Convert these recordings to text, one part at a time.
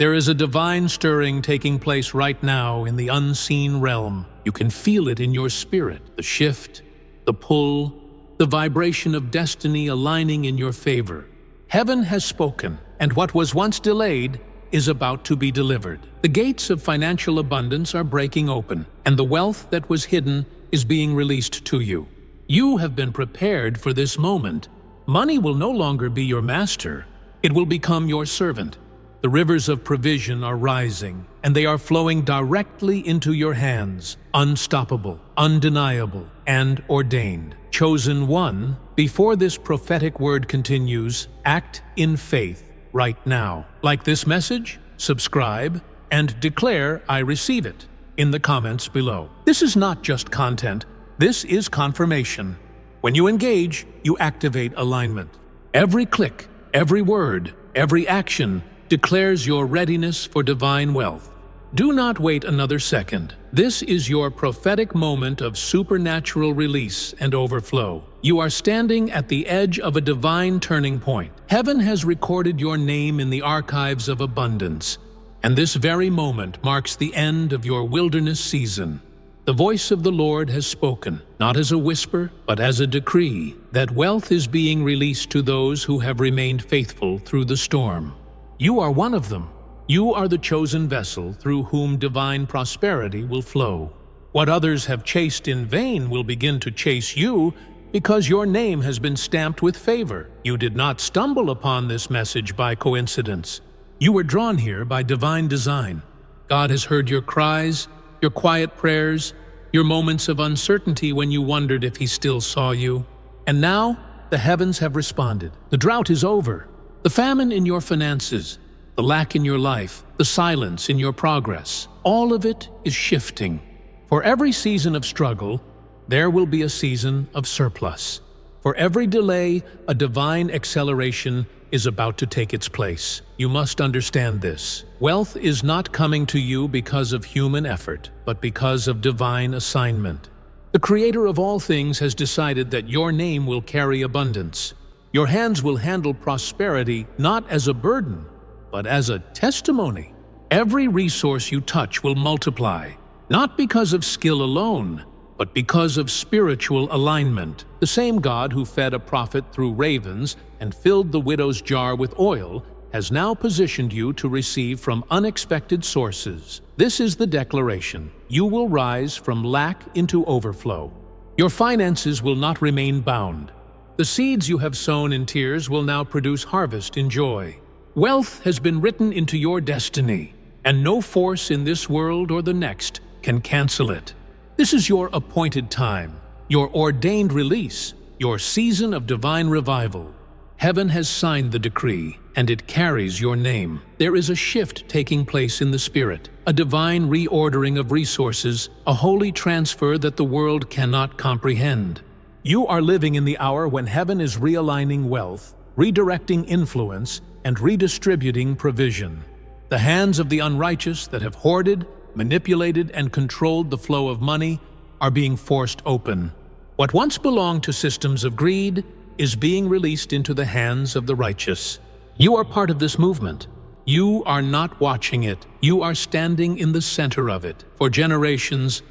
There is a divine stirring taking place right now in the unseen realm. You can feel it in your spirit, the shift, the pull, the vibration of destiny aligning in your favor. Heaven has spoken, and what was once delayed is about to be delivered. The gates of financial abundance are breaking open, and the wealth that was hidden is being released to you. You have been prepared for this moment. Money will no longer be your master. It will become your servant. The rivers of provision are rising, and they are flowing directly into your hands, unstoppable, undeniable, and ordained. Chosen one, before this prophetic word continues, act in faith right now. Like this message, subscribe, and declare I receive it in the comments below. This is not just content, this is confirmation. When you engage, you activate alignment. Every click, every word, every action declares your readiness for divine wealth. Do not wait another second. This is your prophetic moment of supernatural release and overflow. You are standing at the edge of a divine turning point. Heaven has recorded your name in the archives of abundance, and this very moment marks the end of your wilderness season. The voice of the Lord has spoken, not as a whisper, but as a decree, that wealth is being released to those who have remained faithful through the storm. You are one of them. You are the chosen vessel through whom divine prosperity will flow. What others have chased in vain will begin to chase you because your name has been stamped with favor. You did not stumble upon this message by coincidence. You were drawn here by divine design. God has heard your cries, your quiet prayers, your moments of uncertainty when you wondered if He still saw you. And now, the heavens have responded. The drought is over. The famine in your finances, the lack in your life, the silence in your progress, all of it is shifting. For every season of struggle, there will be a season of surplus. For every delay, a divine acceleration is about to take its place. You must understand this. Wealth is not coming to you because of human effort, but because of divine assignment. The Creator of all things has decided that your name will carry abundance. Your hands will handle prosperity not as a burden, but as a testimony. Every resource you touch will multiply, not because of skill alone, but because of spiritual alignment. The same God who fed a prophet through ravens and filled the widow's jar with oil has now positioned you to receive from unexpected sources. This is the declaration. You will rise from lack into overflow. Your finances will not remain bound. The seeds you have sown in tears will now produce harvest in joy. Wealth has been written into your destiny, and no force in this world or the next can cancel it. This is your appointed time, your ordained release, your season of divine revival. Heaven has signed the decree, and it carries your name. There is a shift taking place in the spirit, a divine reordering of resources, a holy transfer that the world cannot comprehend. You are living in the hour when heaven is realigning wealth, redirecting influence, and redistributing provision. The hands of the unrighteous that have hoarded, manipulated, and controlled the flow of money are being forced open. What once belonged to systems of greed is being released into the hands of the righteous. You are part of this movement. You are not watching it. You are standing in the center of it. For generations,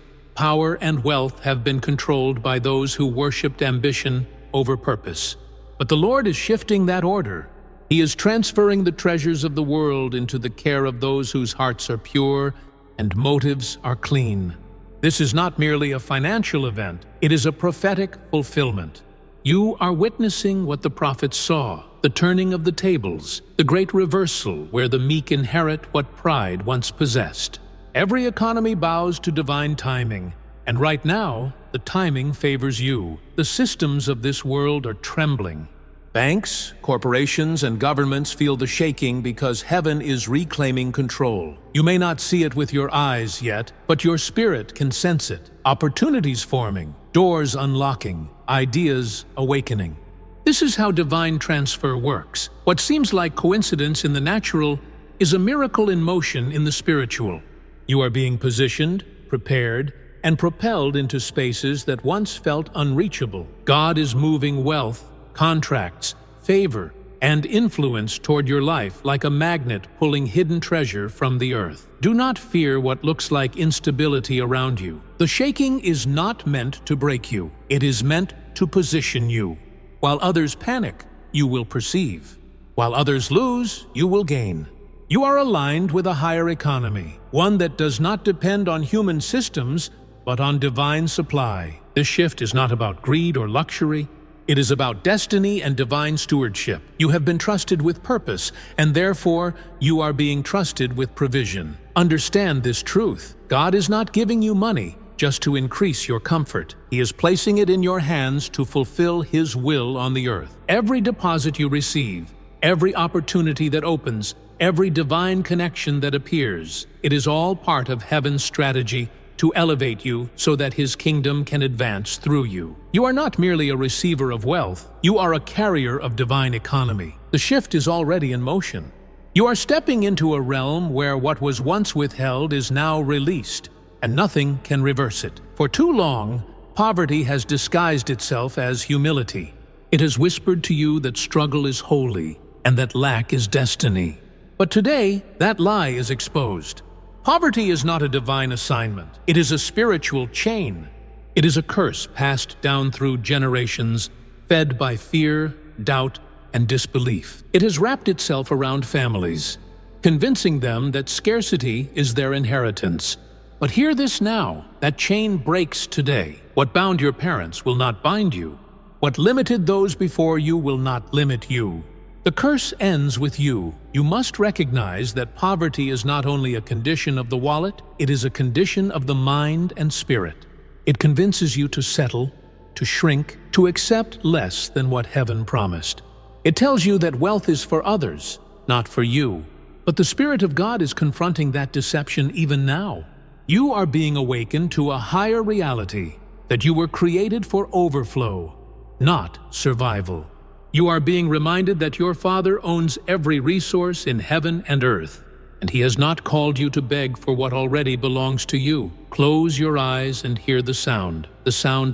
power and wealth have been controlled by those who worshipped ambition over purpose. But the Lord is shifting that order. He is transferring the treasures of the world into the care of those whose hearts are pure and motives are clean. This is not merely a financial event, it is a prophetic fulfillment. You are witnessing what the prophets saw, the turning of the tables, the great reversal where the meek inherit what pride once possessed. Every economy bows to divine timing, and right now, the timing favors you. The systems of this world are trembling. Banks, corporations, and governments feel the shaking because heaven is reclaiming control. You may not see it with your eyes yet, but your spirit can sense it. Opportunities forming, doors unlocking, ideas awakening. This is how divine transfer works. What seems like coincidence in the natural is a miracle in motion in the spiritual. You are being positioned, prepared, and propelled into spaces that once felt unreachable. God is moving wealth, contracts, favor, and influence toward your life like a magnet pulling hidden treasure from the earth. Do not fear what looks like instability around you. The shaking is not meant to break you. It is meant to position you. While others panic, you will perceive. While others lose, you will gain. You are aligned with a higher economy, one that does not depend on human systems, but on divine supply. This shift is not about greed or luxury. It is about destiny and divine stewardship. You have been trusted with purpose, and therefore you are being trusted with provision. Understand this truth. God is not giving you money just to increase your comfort. He is placing it in your hands to fulfill His will on the earth. Every deposit you receive, every opportunity that opens, every divine connection that appears, it is all part of heaven's strategy to elevate you so that His kingdom can advance through you. You are not merely a receiver of wealth, you are a carrier of divine economy. The shift is already in motion. You are stepping into a realm where what was once withheld is now released, and nothing can reverse it. For too long, poverty has disguised itself as humility. It has whispered to you that struggle is holy and that lack is destiny. But today, that lie is exposed. Poverty is not a divine assignment. It is a spiritual chain. It is a curse passed down through generations, fed by fear, doubt, and disbelief. It has wrapped itself around families, convincing them that scarcity is their inheritance. But hear this now, that chain breaks today. What bound your parents will not bind you. What limited those before you will not limit you. The curse ends with you. You must recognize that poverty is not only a condition of the wallet, it is a condition of the mind and spirit. It convinces you to settle, to shrink, to accept less than what heaven promised. It tells you that wealth is for others, not for you. But the Spirit of God is confronting that deception even now. You are being awakened to a higher reality, that you were created for overflow, not survival. You are being reminded that your Father owns every resource in heaven and earth, and He has not called you to beg for what already belongs to you. Close your eyes and hear the sound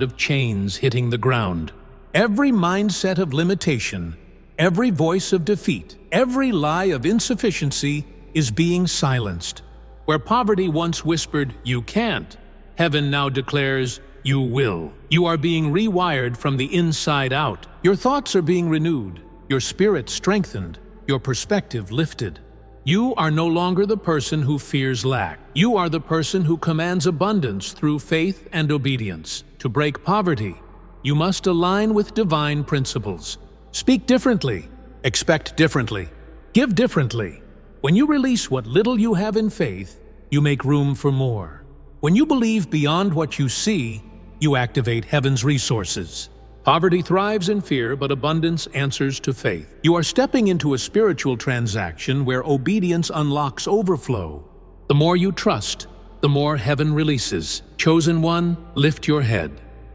of chains hitting the ground. Every mindset of limitation, every voice of defeat, every lie of insufficiency is being silenced. Where poverty once whispered, "You can't," heaven now declares, "You will." You are being rewired from the inside out. Your thoughts are being renewed, your spirit strengthened, your perspective lifted. You are no longer the person who fears lack. You are the person who commands abundance through faith and obedience. To break poverty, you must align with divine principles. Speak differently, expect differently, give differently. When you release what little you have in faith, you make room for more. When you believe beyond what you see, you activate heaven's resources. Poverty thrives in fear, but abundance answers to faith. You are stepping into a spiritual transaction where obedience unlocks overflow. The more you trust, the more heaven releases. Chosen one, lift your head.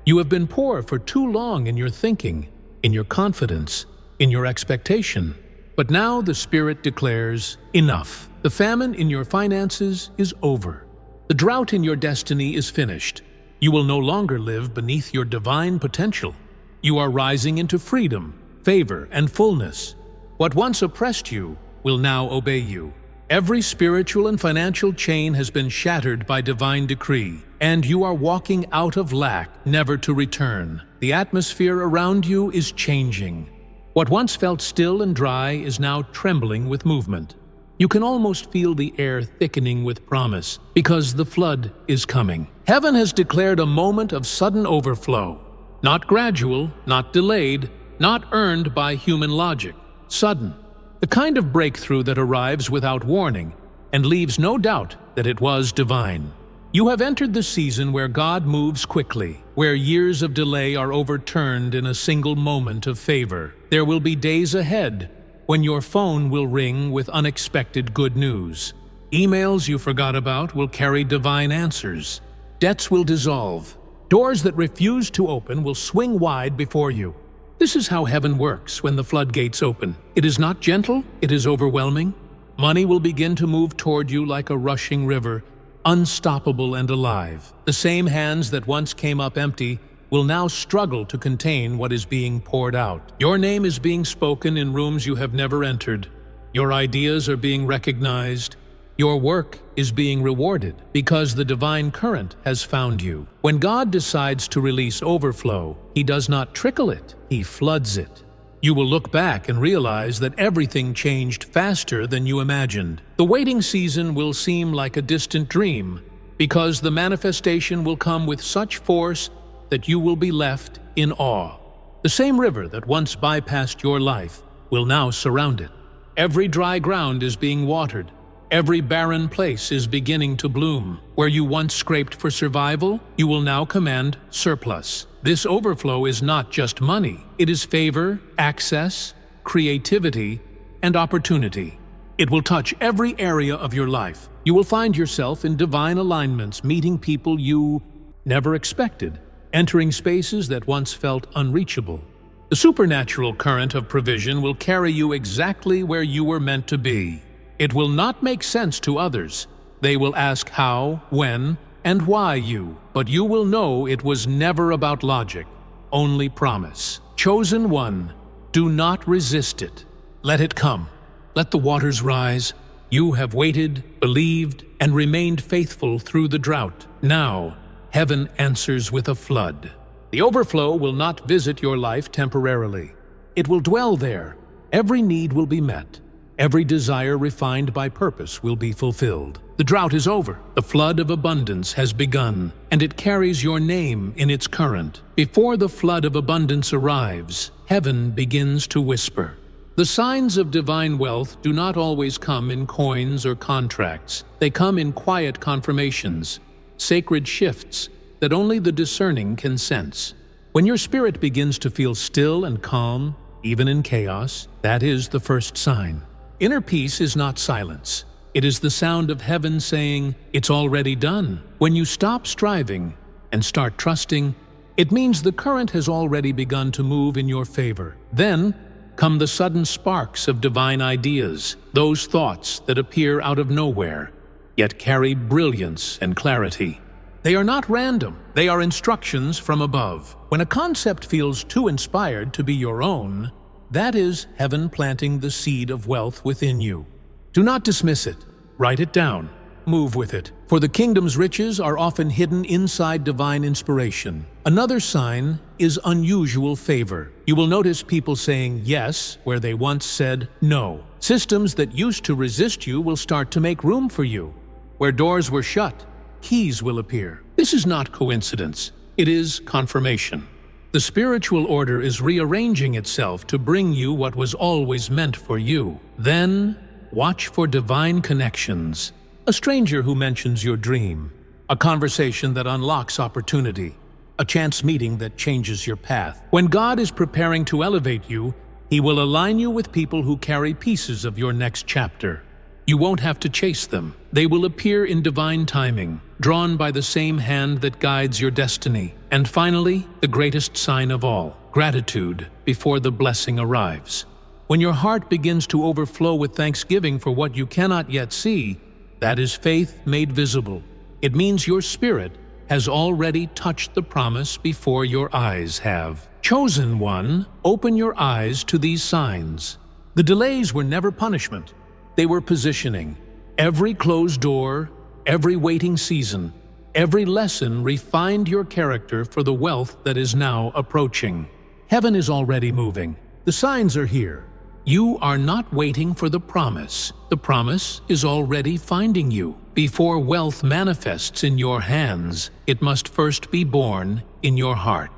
You have been poor for too long in your thinking, in your confidence, in your expectation. But now the Spirit declares, enough. The famine in your finances is over. The drought in your destiny is finished. You will no longer live beneath your divine potential. You are rising into freedom, favor, and fullness. What once oppressed you will now obey you. Every spiritual and financial chain has been shattered by divine decree, and you are walking out of lack, never to return. The atmosphere around you is changing. What once felt still and dry is now trembling with movement. You can almost feel the air thickening with promise, because the flood is coming. Heaven has declared a moment of sudden overflow. Not gradual, not delayed, not earned by human logic. Sudden. The kind of breakthrough that arrives without warning and leaves no doubt that it was divine. You have entered the season where God moves quickly, where years of delay are overturned in a single moment of favor. There will be days ahead when your phone will ring with unexpected good news. Emails you forgot about will carry divine answers. Debts will dissolve. Doors that refuse to open will swing wide before you. This is how heaven works when the floodgates open. It is not gentle, it is overwhelming. Money will begin to move toward you like a rushing river, unstoppable and alive. The same hands that once came up empty will now struggle to contain what is being poured out. Your name is being spoken in rooms you have never entered. Your ideas are being recognized. Your work is being rewarded because the divine current has found you. When God decides to release overflow, He does not trickle it, He floods it. You will look back and realize that everything changed faster than you imagined. The waiting season will seem like a distant dream because the manifestation will come with such force that you will be left in awe. The same river that once bypassed your life will now surround it. Every dry ground is being watered. Every barren place is beginning to bloom. Where you once scraped for survival, you will now command surplus. This overflow is not just money. It is favor, access, creativity, and opportunity. It will touch every area of your life. You will find yourself in divine alignments, meeting people you never expected, entering spaces that once felt unreachable. The supernatural current of provision will carry you exactly where you were meant to be. It will not make sense to others. They will ask how, when, and why you, but you will know it was never about logic, only promise. Chosen one, do not resist it. Let it come. Let the waters rise. You have waited, believed, and remained faithful through the drought. Now, heaven answers with a flood. The overflow will not visit your life temporarily. It will dwell there. Every need will be met. Every desire refined by purpose will be fulfilled. The drought is over. The flood of abundance has begun, and it carries your name in its current. Before the flood of abundance arrives, heaven begins to whisper. The signs of divine wealth do not always come in coins or contracts. They come in quiet confirmations, sacred shifts that only the discerning can sense. When your spirit begins to feel still and calm, even in chaos, that is the first sign. Inner peace is not silence. It is the sound of heaven saying, "It's already done." When you stop striving and start trusting, it means the current has already begun to move in your favor. Then come the sudden sparks of divine ideas, those thoughts that appear out of nowhere, yet carry brilliance and clarity. They are not random. They are instructions from above. When a concept feels too inspired to be your own, that is heaven planting the seed of wealth within you. Do not dismiss it. Write it down. Move with it. For the kingdom's riches are often hidden inside divine inspiration. Another sign is unusual favor. You will notice people saying yes where they once said no. Systems that used to resist you will start to make room for you. Where doors were shut, keys will appear. This is not coincidence. It is confirmation. The spiritual order is rearranging itself to bring you what was always meant for you. Then, watch for divine connections. A stranger who mentions your dream. A conversation that unlocks opportunity. A chance meeting that changes your path. When God is preparing to elevate you, He will align you with people who carry pieces of your next chapter. You won't have to chase them. They will appear in divine timing, drawn by the same hand that guides your destiny. And finally, the greatest sign of all, gratitude before the blessing arrives. When your heart begins to overflow with thanksgiving for what you cannot yet see, that is faith made visible. It means your spirit has already touched the promise before your eyes have. Chosen one, open your eyes to these signs. The delays were never punishment. They were positioning. Every closed door, every waiting season, every lesson refined your character for the wealth that is now approaching. Heaven is already moving. The signs are here. You are not waiting for the promise. The promise is already finding you. Before wealth manifests in your hands, it must first be born in your heart.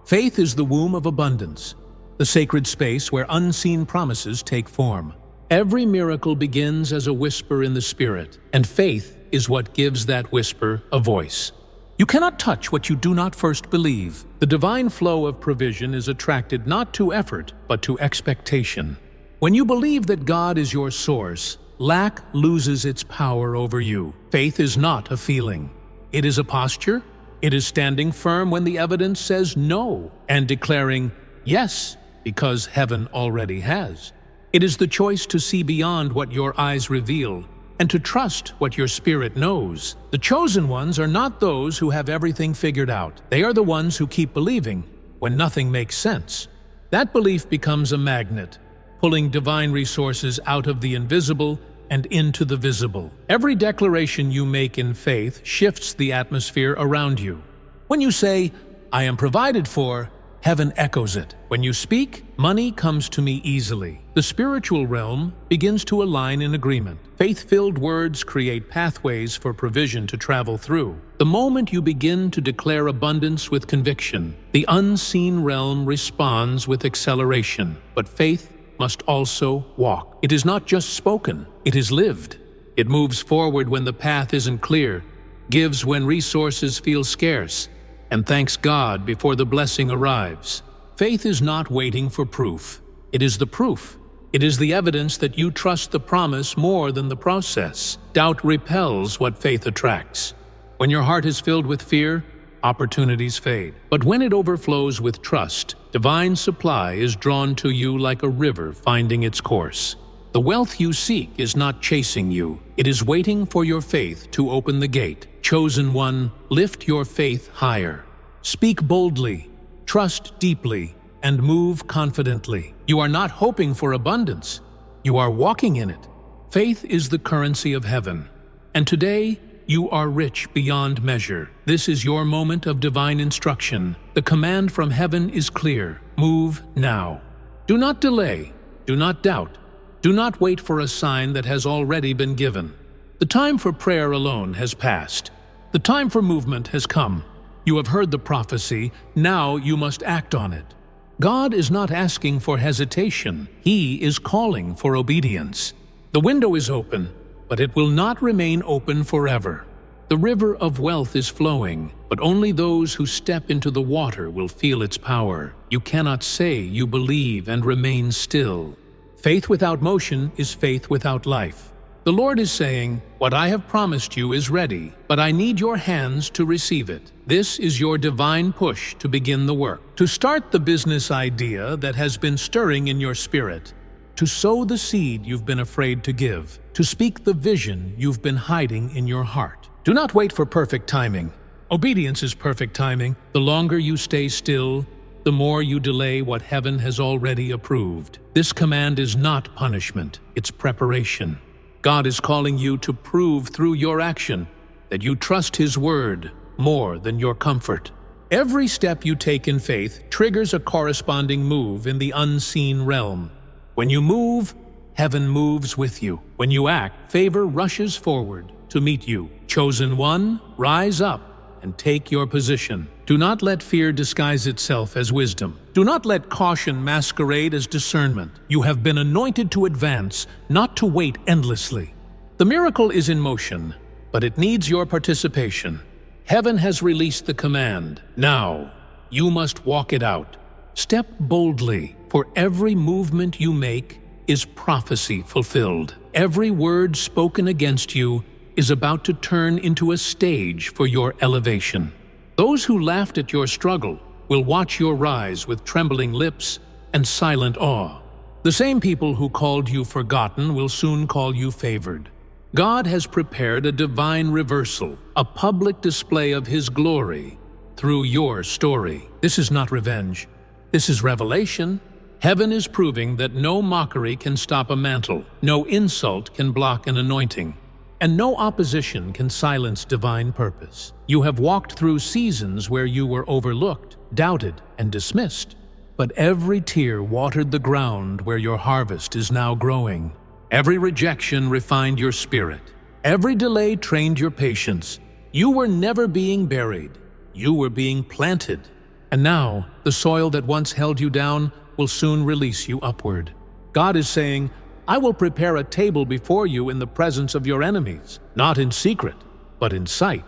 Faith is the womb of abundance, the sacred space where unseen promises take form. Every miracle begins as a whisper in the spirit, and faith is what gives that whisper a voice. You cannot touch what you do not first believe. The divine flow of provision is attracted not to effort, but to expectation. When you believe that God is your source, lack loses its power over you. Faith is not a feeling. It is a posture. It is standing firm when the evidence says no, and declaring yes, because heaven already has. It is the choice to see beyond what your eyes reveal and to trust what your spirit knows. The chosen ones are not those who have everything figured out. They are the ones who keep believing when nothing makes sense. That belief becomes a magnet, pulling divine resources out of the invisible and into the visible. Every declaration you make in faith shifts the atmosphere around you. When you say, "I am provided for," heaven echoes it. When you speak, money comes to me easily. The spiritual realm begins to align in agreement. Faith-filled words create pathways for provision to travel through. The moment you begin to declare abundance with conviction, the unseen realm responds with acceleration. But faith must also walk. It is not just spoken, it is lived. It moves forward when the path isn't clear, gives when resources feel scarce, and thanks God before the blessing arrives. Faith is not waiting for proof. It is the proof. It is the evidence that you trust the promise more than the process. Doubt repels what faith attracts. When your heart is filled with fear, opportunities fade. But when it overflows with trust, divine supply is drawn to you like a river finding its course. The wealth you seek is not chasing you. It is waiting for your faith to open the gate. Chosen one, lift your faith higher. Speak boldly, trust deeply, and move confidently. You are not hoping for abundance. You are walking in it. Faith is the currency of heaven. And today, you are rich beyond measure. This is your moment of divine instruction. The command from heaven is clear. Move now. Do not delay. Do not doubt. Do not wait for a sign that has already been given. The time for prayer alone has passed. The time for movement has come. You have heard the prophecy. Now you must act on it. God is not asking for hesitation. He is calling for obedience. The window is open, but it will not remain open forever. The river of wealth is flowing, but only those who step into the water will feel its power. You cannot say you believe and remain still. Faith without motion is faith without life. The Lord is saying, "What I have promised you is ready, but I need your hands to receive it." This is your divine push to begin the work, to start the business idea that has been stirring in your spirit, to sow the seed you've been afraid to give, to speak the vision you've been hiding in your heart. Do not wait for perfect timing. Obedience is perfect timing. The longer you stay still, the more you delay what heaven has already approved. This command is not punishment, it's preparation. God is calling you to prove through your action that you trust His word more than your comfort. Every step you take in faith triggers a corresponding move in the unseen realm. When you move, heaven moves with you. When you act, favor rushes forward to meet you. Chosen one, rise up and take your position. Do not let fear disguise itself as wisdom. Do not let caution masquerade as discernment. You have been anointed to advance, not to wait endlessly. The miracle is in motion, but it needs your participation. Heaven has released the command. Now, you must walk it out. Step boldly, for every movement you make is prophecy fulfilled. Every word spoken against you is about to turn into a stage for your elevation. Those who laughed at your struggle will watch your rise with trembling lips and silent awe. The same people who called you forgotten will soon call you favored. God has prepared a divine reversal, a public display of His glory through your story. This is not revenge. This is revelation. Heaven is proving that no mockery can stop a mantle, no insult can block an anointing, and no opposition can silence divine purpose. You have walked through seasons where you were overlooked, doubted, and dismissed. But every tear watered the ground where your harvest is now growing. Every rejection refined your spirit. Every delay trained your patience. You were never being buried. You were being planted. And now, the soil that once held you down will soon release you upward. God is saying, "I will prepare a table before you in the presence of your enemies, not in secret, but in sight.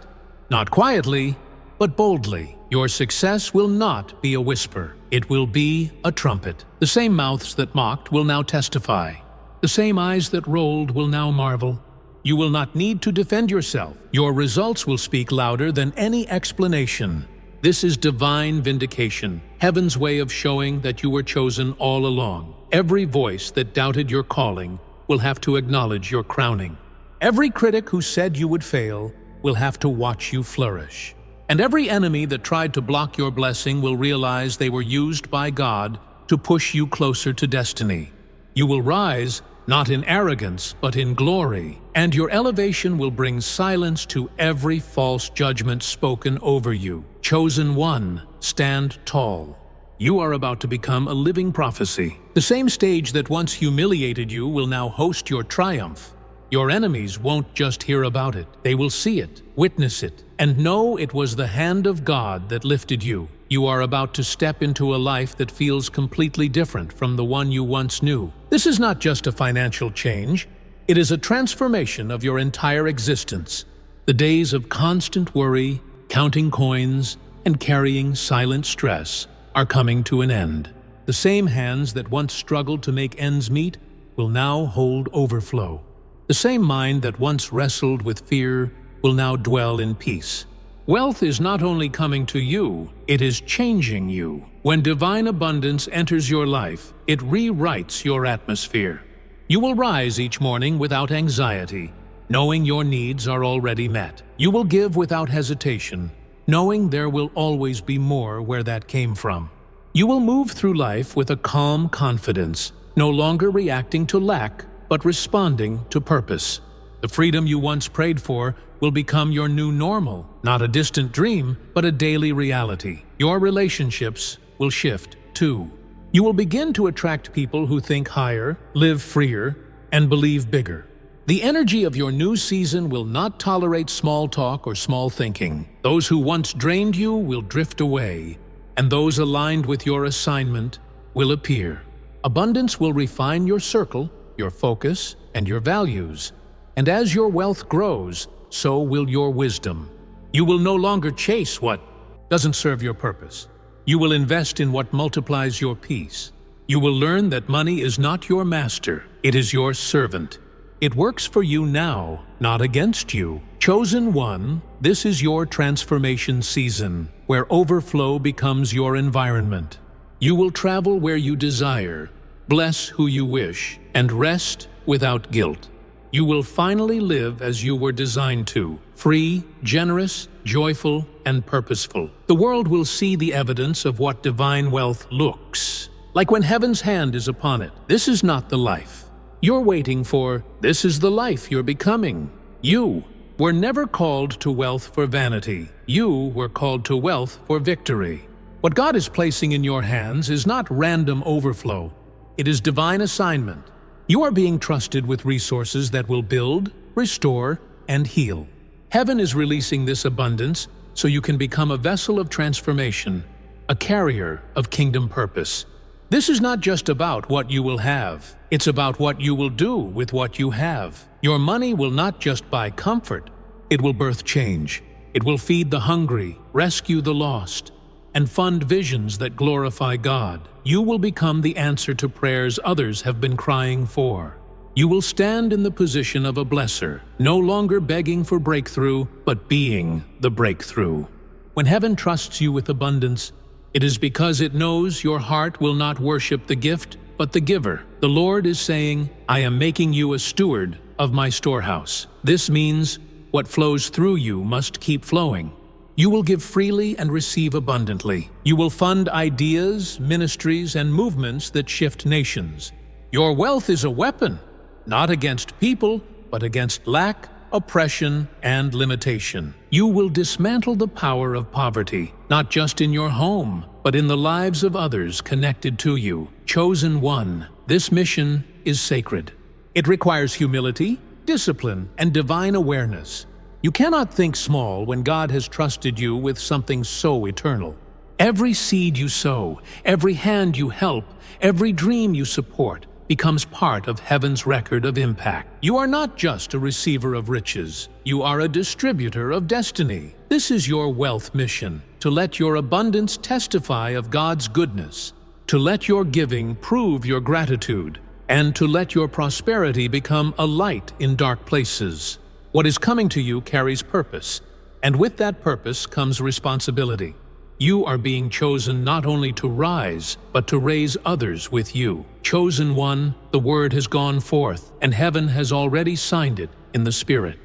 Not quietly, but boldly. Your success will not be a whisper. It will be a trumpet. The same mouths that mocked will now testify. The same eyes that rolled will now marvel. You will not need to defend yourself. Your results will speak louder than any explanation. This is divine vindication, heaven's way of showing that you were chosen all along. Every voice that doubted your calling will have to acknowledge your crowning. Every critic who said you would fail will have to watch you flourish. And every enemy that tried to block your blessing will realize they were used by God to push you closer to destiny. You will rise, not in arrogance, but in glory, and your elevation will bring silence to every false judgment spoken over you. Chosen one, stand tall. You are about to become a living prophecy. The same stage that once humiliated you will now host your triumph. Your enemies won't just hear about it. They will see it, witness it, and know it was the hand of God that lifted you. You are about to step into a life that feels completely different from the one you once knew. This is not just a financial change. It is a transformation of your entire existence. The days of constant worry, counting coins, and carrying silent stress are coming to an end. The same hands that once struggled to make ends meet will now hold overflow. The same mind that once wrestled with fear will now dwell in peace. Wealth is not only coming to you, it is changing you. When divine abundance enters your life, it rewrites your atmosphere. You will rise each morning without anxiety, knowing your needs are already met. You will give without hesitation, knowing there will always be more where that came from. You will move through life with a calm confidence, no longer reacting to lack, but responding to purpose. The freedom you once prayed for will become your new normal, not a distant dream, but a daily reality. Your relationships will shift, too. You will begin to attract people who think higher, live freer, and believe bigger. The energy of your new season will not tolerate small talk or small thinking. Those who once drained you will drift away, and those aligned with your assignment will appear. Abundance will refine your circle, your focus, and your values. And as your wealth grows, so will your wisdom. You will no longer chase what doesn't serve your purpose. You will invest in what multiplies your peace. You will learn that money is not your master, it is your servant. It works for you now, not against you. Chosen one, this is your transformation season, where overflow becomes your environment. You will travel where you desire, bless who you wish, and rest without guilt. You will finally live as you were designed to, free, generous, joyful, and purposeful. The world will see the evidence of what divine wealth looks like when heaven's hand is upon it. This is not the life you're waiting for. This is the life you're becoming. You were never called to wealth for vanity. You were called to wealth for victory. What God is placing in your hands is not random overflow. It is divine assignment. You are being trusted with resources that will build, restore, and heal. Heaven is releasing this abundance so you can become a vessel of transformation, a carrier of kingdom purpose. This is not just about what you will have. It's about what you will do with what you have. Your money will not just buy comfort. It will birth change. It will feed the hungry, rescue the lost, and fund visions that glorify God. You will become the answer to prayers others have been crying for. You will stand in the position of a blesser, no longer begging for breakthrough, but being the breakthrough. When heaven trusts you with abundance, it is because it knows your heart will not worship the gift, but the giver. The Lord is saying, I am making you a steward of my storehouse. This means what flows through you must keep flowing. You will give freely and receive abundantly. You will fund ideas, ministries, and movements that shift nations. Your wealth is a weapon, not against people, but against lack, oppression, and limitation. You will dismantle the power of poverty, not just in your home, but in the lives of others connected to you. Chosen one, this mission is sacred. It requires humility, discipline, and divine awareness. You cannot think small when God has trusted you with something so eternal. Every seed you sow, every hand you help, every dream you support becomes part of heaven's record of impact. You are not just a receiver of riches. You are a distributor of destiny. This is your wealth mission, to let your abundance testify of God's goodness, to let your giving prove your gratitude, and to let your prosperity become a light in dark places. What is coming to you carries purpose, and with that purpose comes responsibility. You are being chosen not only to rise, but to raise others with you. Chosen one, the word has gone forth, and heaven has already signed it in the Spirit.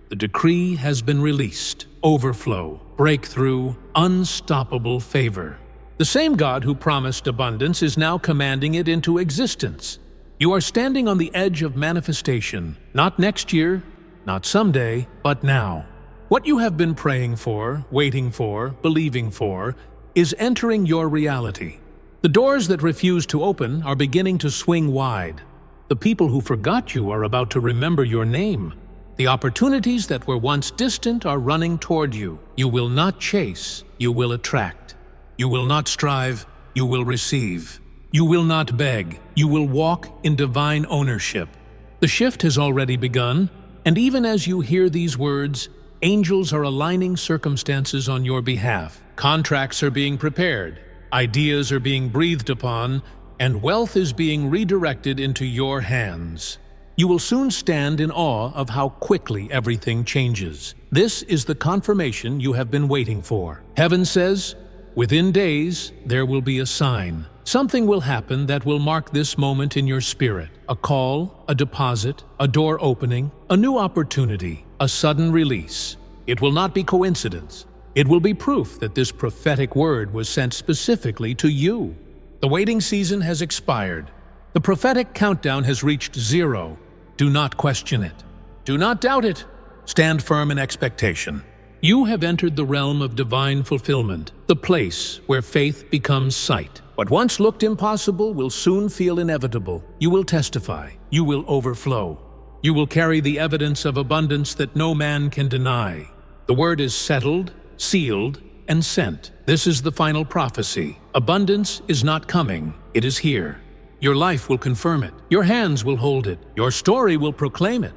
The decree has been released. Overflow, breakthrough, unstoppable favor. The same God who promised abundance is now commanding it into existence. You are standing on the edge of manifestation, not next year, not someday, but now. What you have been praying for, waiting for, believing for, is entering your reality. The doors that refuse to open are beginning to swing wide. The people who forgot you are about to remember your name. The opportunities that were once distant are running toward you. You will not chase, you will attract. You will not strive, you will receive. You will not beg, you will walk in divine ownership. The shift has already begun, and even as you hear these words, angels are aligning circumstances on your behalf. Contracts are being prepared, ideas are being breathed upon, and wealth is being redirected into your hands. You will soon stand in awe of how quickly everything changes. This is the confirmation you have been waiting for. Heaven says, within days there will be a sign. Something will happen that will mark this moment in your spirit. A call, a deposit, a door opening, a new opportunity, a sudden release. It will not be coincidence. It will be proof that this prophetic word was sent specifically to you. The waiting season has expired. The prophetic countdown has reached 0. Do not question it. Do not doubt it. Stand firm in expectation. You have entered the realm of divine fulfillment, the place where faith becomes sight. What once looked impossible will soon feel inevitable. You will testify. You will overflow. You will carry the evidence of abundance that no man can deny. The word is settled, sealed, and sent. This is the final prophecy. Abundance is not coming. It is here. Your life will confirm it. Your hands will hold it. Your story will proclaim it.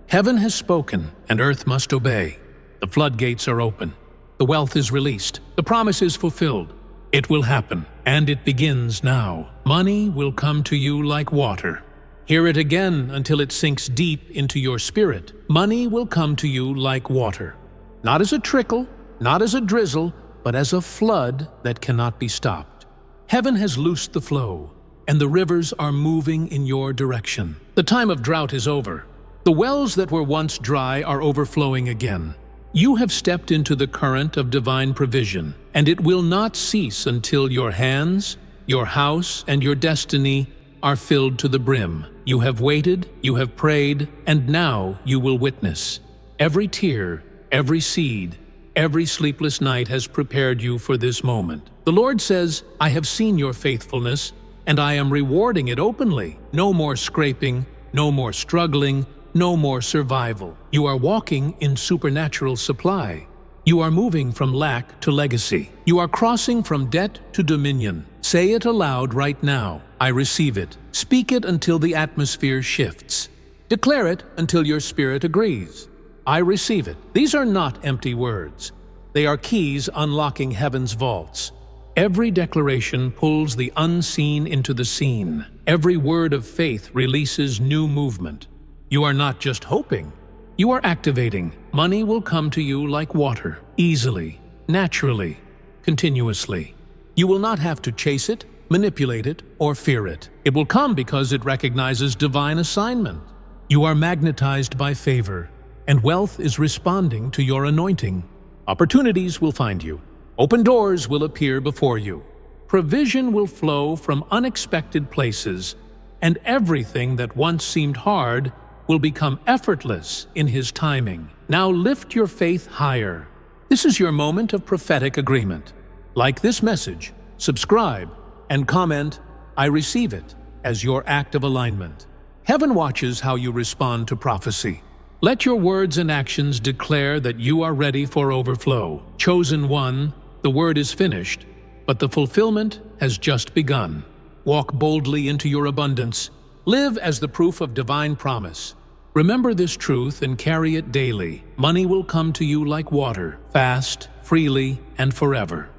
Heaven has spoken, and earth must obey. The floodgates are open. The wealth is released. The promise is fulfilled. It will happen, and it begins now. Money will come to you like water. Hear it again until it sinks deep into your spirit. Money will come to you like water. Not as a trickle, not as a drizzle, but as a flood that cannot be stopped. Heaven has loosed the flow, and the rivers are moving in your direction. The time of drought is over. The wells that were once dry are overflowing again. You have stepped into the current of divine provision, and it will not cease until your hands, your house, and your destiny are filled to the brim. You have waited, you have prayed, and now you will witness. Every tear, every seed, every sleepless night has prepared you for this moment. The Lord says, I have seen your faithfulness, and I am rewarding it openly. No more scraping, no more struggling, no more survival. You are walking in supernatural supply. You are moving from lack to legacy. You are crossing from debt to dominion. Say it aloud right now. I receive it. Speak it until the atmosphere shifts. Declare it until your spirit agrees. I receive it. These are not empty words. They are keys unlocking heaven's vaults. Every declaration pulls the unseen into the seen. Every word of faith releases new movement. You are not just hoping, you are activating. Money will come to you like water, easily, naturally, continuously. You will not have to chase it, manipulate it, or fear it. It will come because it recognizes divine assignment. You are magnetized by favor, and wealth is responding to your anointing. Opportunities will find you. Open doors will appear before you. Provision will flow from unexpected places, and everything that once seemed hard will become effortless in His timing. Now lift your faith higher. This is your moment of prophetic agreement. Like this message, subscribe, and comment, I receive it, as your act of alignment. Heaven watches how you respond to prophecy. Let your words and actions declare that you are ready for overflow. Chosen one, the word is finished, but the fulfillment has just begun. Walk boldly into your abundance. Live as the proof of divine promise. Remember this truth and carry it daily. Money will come to you like water, fast, freely, and forever.